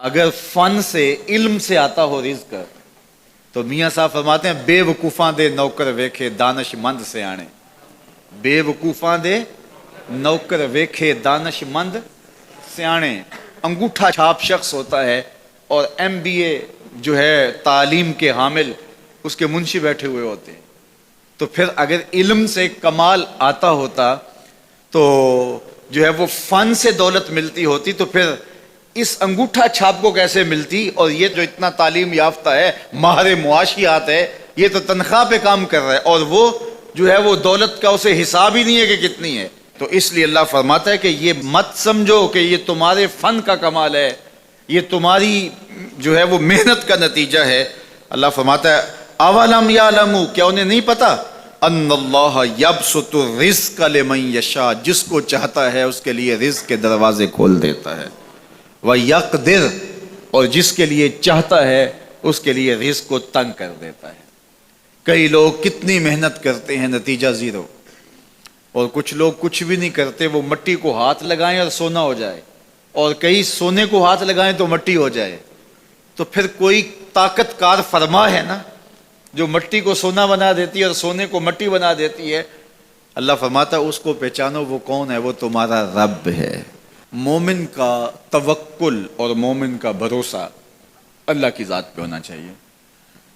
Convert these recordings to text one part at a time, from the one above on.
اگر فن سے علم سے آتا ہو رزق تو میاں صاحب فرماتے ہیں بے وقوفاں دے نوکر ویکھے دانش مند سے آنے. بے وقوفاں دے نوکر ویکھے دانش مند سیانے. انگوٹھا چھاپ شخص ہوتا ہے اور MBA جو ہے تعلیم کے حامل اس کے منشی بیٹھے ہوئے ہوتے ہیں. تو پھر اگر علم سے کمال آتا ہوتا تو جو ہے وہ فن سے دولت ملتی ہوتی تو پھر اس انگوٹھا چھاپ کو کیسے ملتی. اور یہ جو اتنا تعلیم یافتہ ہے ماہر معاشیات ہے یہ تو تنخواہ پہ کام کر رہا ہے اور وہ جو ہے وہ دولت کا اسے حساب ہی نہیں ہے کہ کتنی ہے. تو اس لیے اللہ فرماتا ہے کہ یہ مت سمجھو کہ یہ تمہارے فن کا کمال ہے, یہ تمہاری جو ہے وہ محنت کا نتیجہ ہے. اللہ فرماتا ہے اولم یعلموا, کیا انہیں نہیں پتا, ان اللہ یبسط الرزق لمن یشاء, جس کو چاہتا ہے اس کے لیے رزق کے دروازے کھول دیتا ہے, وَيَقْدِرْ, اور جس کے لیے چاہتا ہے اس کے لیے رزق کو تنگ کر دیتا ہے. کئی لوگ کتنی محنت کرتے ہیں نتیجہ زیرو, اور کچھ لوگ کچھ بھی نہیں کرتے, وہ مٹی کو ہاتھ لگائیں اور سونا ہو جائے, اور کئی سونے کو ہاتھ لگائیں تو مٹی ہو جائے. تو پھر کوئی طاقت کار فرما ہے نا جو مٹی کو سونا بنا دیتی ہے اور سونے کو مٹی بنا دیتی ہے. اللہ فرماتا ہے اس کو پہچانو, وہ کون ہے, وہ تمہارا رب ہے. مومن کا توکل اور مومن کا بھروسہ اللہ کی ذات پہ ہونا چاہیے.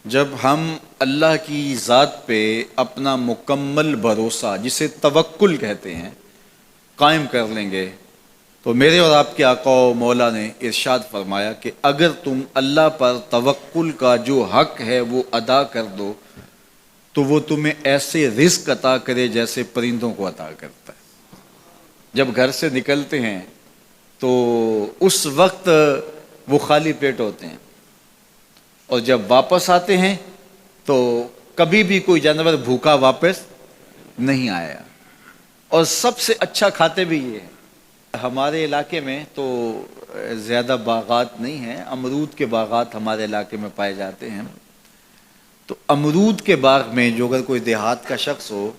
جب ہم اللہ کی ذات پہ اپنا مکمل بھروسہ جسے توکل کہتے ہیں قائم کر لیں گے تو میرے اور آپ کے آقا و مولا نے ارشاد فرمایا کہ اگر تم اللہ پر توکل کا جو حق ہے وہ ادا کر دو تو وہ تمہیں ایسے رزق عطا کرے جیسے پرندوں کو عطا کرتا ہے. جب گھر سے نکلتے ہیں تو اس وقت وہ خالی پیٹ ہوتے ہیں, اور جب واپس آتے ہیں تو کبھی بھی کوئی جانور بھوکا واپس نہیں آیا, اور سب سے اچھا کھاتے بھی یہ ہیں. ہمارے علاقے میں تو زیادہ باغات نہیں ہیں, امرود کے باغات ہمارے علاقے میں پائے جاتے ہیں. تو امرود کے باغ میں جو اگر کوئی دیہات کا شخص ہو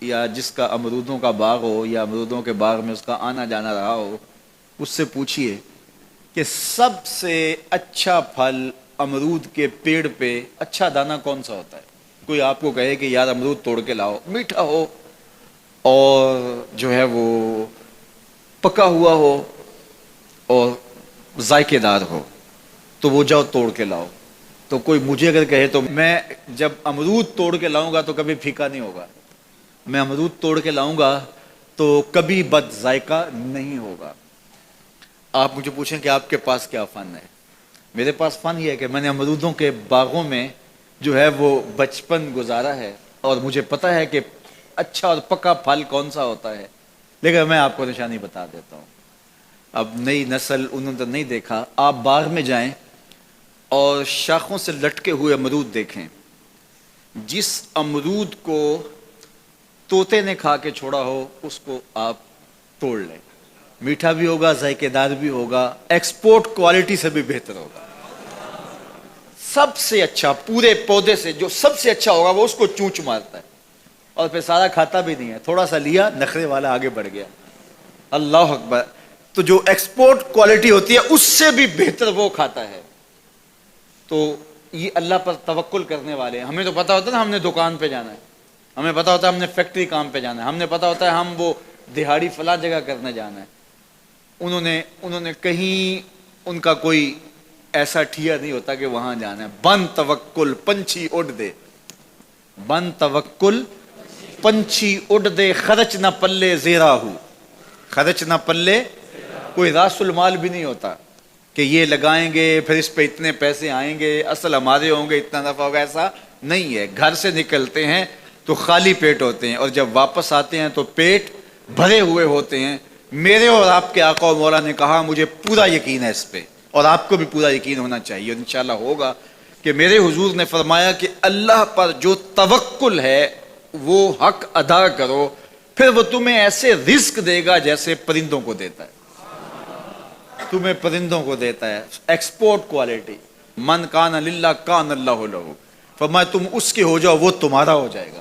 یا جس کا امرودوں کا باغ ہو یا امرودوں کے باغ میں اس کا آنا جانا رہا ہو, اس سے پوچھئے کہ سب سے اچھا پھل امرود کے پیڑ پہ اچھا دانہ کون سا ہوتا ہے. کوئی آپ کو کہے کہ یار امرود توڑ کے لاؤ, میٹھا ہو اور جو ہے وہ پکا ہوا ہو اور ذائقے دار ہو تو وہ جاؤ توڑ کے لاؤ. تو کوئی مجھے اگر کہے تو میں جب امرود توڑ کے لاؤں گا تو کبھی پھیکا نہیں ہوگا, میں امرود توڑ کے لاؤں گا تو کبھی بد ذائقہ نہیں ہوگا. آپ مجھے پوچھیں کہ آپ کے پاس کیا فن ہے. میرے پاس فن یہ ہے کہ میں نے امرودوں کے باغوں میں جو ہے وہ بچپن گزارا ہے اور مجھے پتا ہے کہ اچھا اور پکا پھل کون سا ہوتا ہے. لیکن میں آپ کو نشانی بتا دیتا ہوں, اب نئی نسل انہوں نے تو نہیں دیکھا. آپ باغ میں جائیں اور شاخوں سے لٹکے ہوئے امرود دیکھیں, جس امرود کو طوطے نے کھا کے چھوڑا ہو اس کو آپ توڑ لیں, میٹھا بھی ہوگا, ذائقے دار بھی ہوگا, ایکسپورٹ کوالٹی سے بھی بہتر ہوگا. سب سے اچھا پورے پودے سے جو سب سے اچھا ہوگا وہ اس کو چونچ مارتا ہے اور پھر سارا کھاتا بھی نہیں ہے, تھوڑا سا لیا, نخرے والا آگے بڑھ گیا. اللہ اکبر. تو جو ایکسپورٹ کوالٹی ہوتی ہے اس سے بھی بہتر وہ کھاتا ہے. تو یہ اللہ پر توکل کرنے والے ہیں. ہمیں تو پتا ہوتا ہے نا ہم نے دکان پہ جانا ہے, ہمیں پتا ہوتا ہے ہم نے فیکٹری کام پہ جانا ہے, ہم نے پتا ہوتا ہے ہم وہ دہاڑی فلاں جگہ کرنے جانا ہے. انہوں نے کہیں ان کا کوئی ایسا ٹھیا نہیں ہوتا کہ وہاں جانا ہے. بن توکل پنچھی اڑ دے, بن توکل پنچھی اڑ دے, خرچ نہ پلے زیرا ہو, خرچ نہ پلے, کوئی راس المال بھی نہیں ہوتا کہ یہ لگائیں گے پھر اس پہ اتنے پیسے آئیں گے, اصل ہمارے ہوں گے, اتنا نفع ہوگا, ایسا نہیں ہے. گھر سے نکلتے ہیں تو خالی پیٹ ہوتے ہیں اور جب واپس آتے ہیں تو پیٹ بھرے ہوئے ہوتے ہیں. میرے اور آپ کے آقا و مولا نے کہا مجھے پورا یقین ہے اس پہ, اور آپ کو بھی پورا یقین ہونا چاہیے, اور انشاءاللہ ہوگا, کہ میرے حضور نے فرمایا کہ اللہ پر جو توکل ہے وہ حق ادا کرو, پھر وہ تمہیں ایسے رزق دے گا جیسے پرندوں کو دیتا ہے, تمہیں پرندوں کو دیتا ہے. Export quality. من کان للہ کان اللہ لہ, فرمایا تم اس کے ہو جاؤ وہ تمہارا ہو جائے گا.